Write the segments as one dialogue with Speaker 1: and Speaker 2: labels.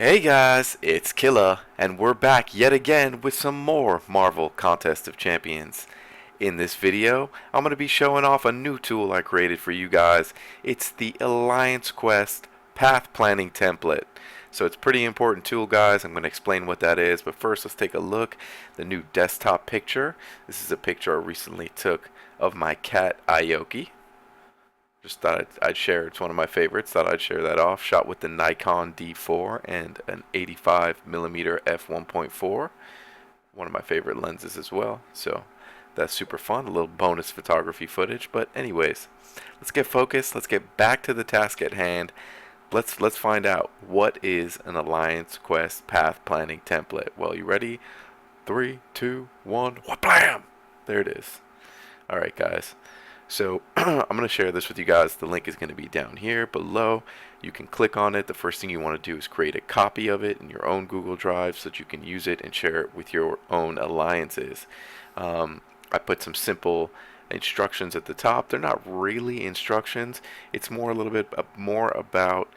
Speaker 1: Hey guys, it's Killa, and we're back yet again with some more Marvel Contest of Champions. In this video, I'm going to be showing off a new tool I created for you guys. It's the Alliance Quest Path Planning Template. So it's a pretty important tool, guys. I'm going to explain what that is, but first let's take a look. The new desktop picture. This is a picture I recently took of my cat Aoki. Just thought I'd share. It's one of my favorites. Thought I'd share that off. Shot with the Nikon D4 and an 85mm f1.4. One of my favorite lenses as well. So that's super fun. A little bonus photography footage. But anyways, let's get focused. Let's get back to the task at hand. Let's find out what is an Alliance Quest path planning template. Well, you ready? Three, two, one. Wha-blam! There it is. All right, guys. So I'm going to share this with you guys. The link is going to be down here below. You can click on it. The first thing you want to do is create a copy of it in your own Google Drive so that you can use it and share it with your own alliances. I put some simple instructions at the top. They're not really instructions. It's more a little bit more about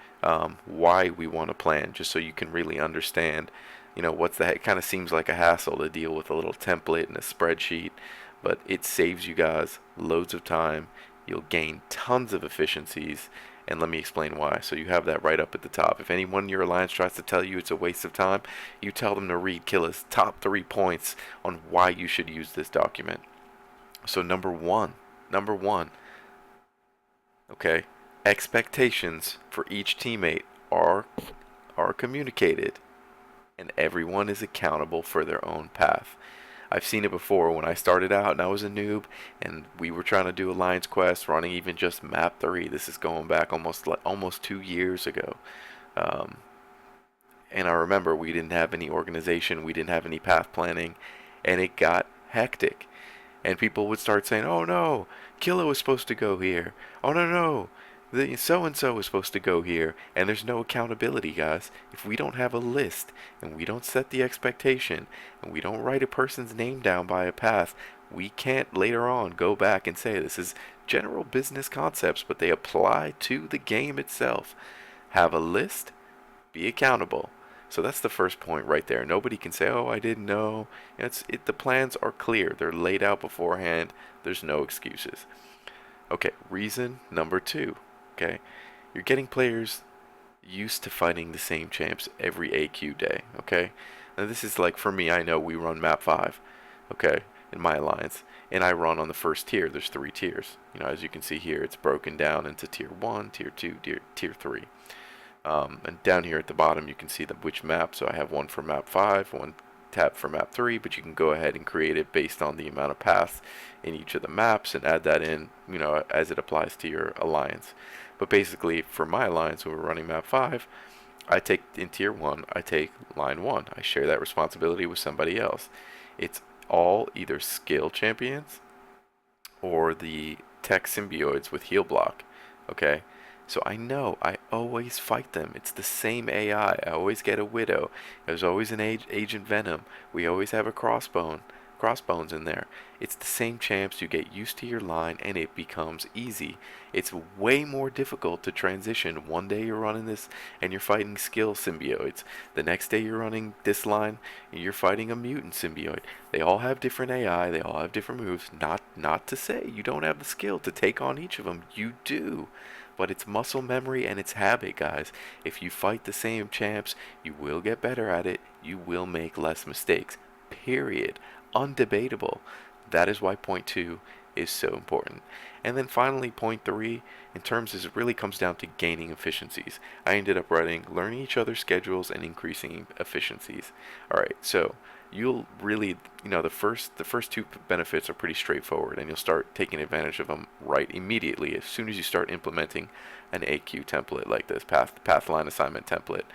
Speaker 1: why we want to plan, just so you can really understand, what's the heck. It kind of seems like a hassle to deal with a little template and a spreadsheet, but it saves you guys loads of time. You'll gain tons of efficiencies, and let me explain why. So you have that right up at the top. If anyone in your alliance tries to tell you it's a waste of time, you tell them to read Killa's top 3 points on why you should use this document. So number one, okay, expectations for each teammate are communicated, and everyone is accountable for their own path. I've seen it before when I started out and I was a noob and we were trying to do Alliance Quest running even just map 3. This is going back almost 2 years ago. Um, and I remember we didn't have any organization, we didn't have any path planning, and it got hectic. And people would start saying, "Oh no, Killa was supposed to go here. Oh no, no, the so and so was supposed to go here." And there's no accountability, guys. If we don't have a list and we don't set the expectation and we don't write a person's name down by a path, we can't later on go back and say this is general business concepts, but they apply to the game itself. Have a list, be accountable. So that's the first point right there. Nobody can say, "Oh, I didn't know." The plans are clear. They're laid out beforehand. There's no excuses. Okay, reason number 2. Okay, you're getting players used to fighting the same champs every AQ day. Okay, now this is like for me. I know we run map 5. Okay, in my alliance, and I run on the first tier. There's 3 tiers. As you can see here, it's broken down into tier 1, tier 2, tier 3. And down here at the bottom you can see which map. So I have one for map 5, one tab for map 3, but you can go ahead and create it based on the amount of paths in each of the maps and add that in, as it applies to your alliance. But basically for my alliance, when we're running map 5, I take in tier 1, I take line 1. I share that responsibility with somebody else. It's all either skill champions or the tech symbiotes with heal block. Okay, so I know I always fight them. It's the same AI. I always get a Widow. There's always an Agent Venom. We always have a Crossbones in there. It's the same champs. You get used to your line and it becomes easy. It's way more difficult to transition. One day you're running this and you're fighting skill symbiotes. The next day you're running this line and you're fighting a mutant symbiote. They all have different AI. They all have different moves. Not to say you don't have the skill to take on each of them. You do. But it's muscle memory and it's habit, guys. If you fight the same champs, you will get better at it. You will make less mistakes. Period. Undebatable. That is why point 2 is so important. And then finally, point 3, in terms is it really comes down to gaining efficiencies. I ended up writing learning each other's schedules and increasing efficiencies. All right, so you'll really, the first 2 benefits are pretty straightforward, and you'll start taking advantage of them right immediately as soon as you start implementing an AQ template like this path line assignment template.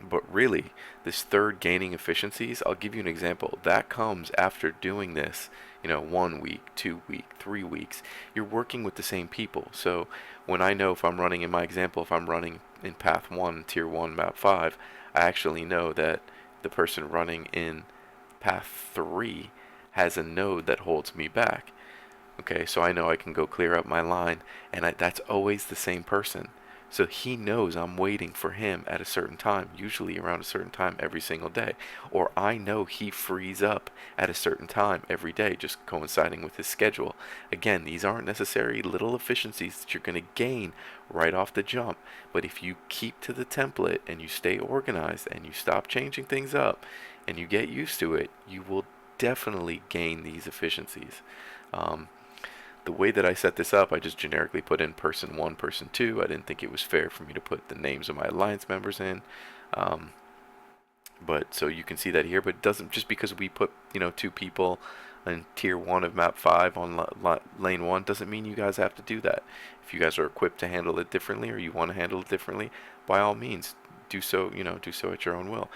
Speaker 1: But really, this third, gaining efficiencies, I'll give you an example. That comes after doing this, 1 week, 2 week, 3 weeks. You're working with the same people. So when I know, if I'm running in my example, if I'm running in path 1, tier 1, map 5, I actually know that the person running in path 3 has a node that holds me back. Okay, so I know I can go clear up my line, and that's always the same person. So he knows I'm waiting for him at a certain time, usually around a certain time every single day. Or I know he frees up at a certain time every day, just coinciding with his schedule. Again, these aren't necessary little efficiencies that you're going to gain right off the jump. But if you keep to the template and you stay organized and you stop changing things up and you get used to it, you will definitely gain these efficiencies. Um, the way that I set this up, I just generically put in person 1, person 2. I didn't think it was fair for me to put the names of my alliance members in. Um, but so you can see that here, but it doesn't, just because we put, 2 people in tier 1 of map 5 on lane 1 doesn't mean you guys have to do that. If you guys are equipped to handle it differently or you want to handle it differently, by all means do so, do so at your own will.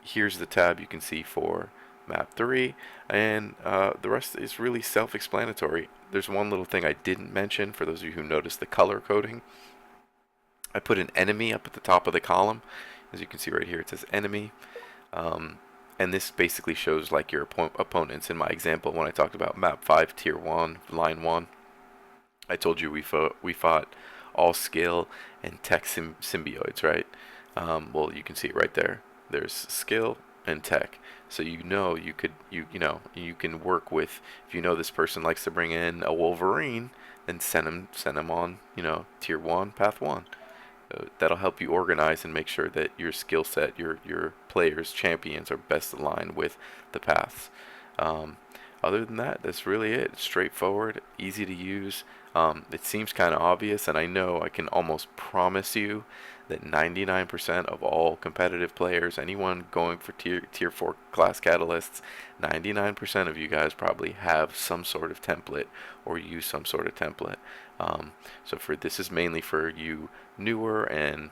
Speaker 1: Here's the tab you can see for map 3, and the rest is really self-explanatory. There's one little thing I didn't mention for those of you who noticed the color coding. I put an enemy up at the top of the column. As you can see right here, it says enemy. And this basically shows like your opponents. In my example, when I talked about map 5 tier 1 line 1, I told you we fought all skill and tech symbiotes, right? Well, you can see it right there. There's skill and tech, so you can work with, if you know this person likes to bring in a Wolverine, then send him on tier 1 path 1. That'll help you organize and make sure that your skill set, your players, champions are best aligned with the paths. Other than that, that's really it. It's straightforward, easy to use. It seems kind of obvious, and I know I can almost promise you that 99% of all competitive players, anyone going for tier 4 class catalysts, 99% of you guys probably have some sort of template or use some sort of template. So this is mainly for you newer and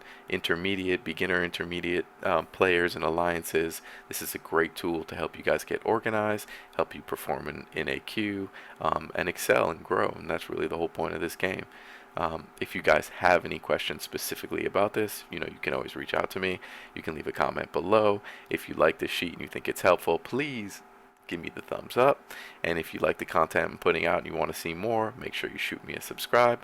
Speaker 1: beginner intermediate players and alliances. This is a great tool to help you guys get organized, help you perform in a queue, and excel and grow. And that's really the whole point of this game. If you guys have any questions specifically about this, you can always reach out to me. You can leave a comment below. If you like this sheet and you think it's helpful, please give me the thumbs up. And if you like the content I'm putting out and you want to see more, make sure you shoot me a subscribe.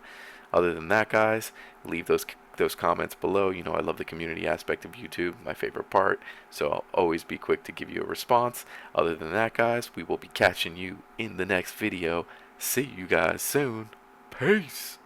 Speaker 1: Other than that, guys, leave those comments below. I love the community aspect of YouTube, my favorite part, so I'll always be quick to give you a response. Other than that, guys, we will be catching you in the next video. See you guys soon. Peace.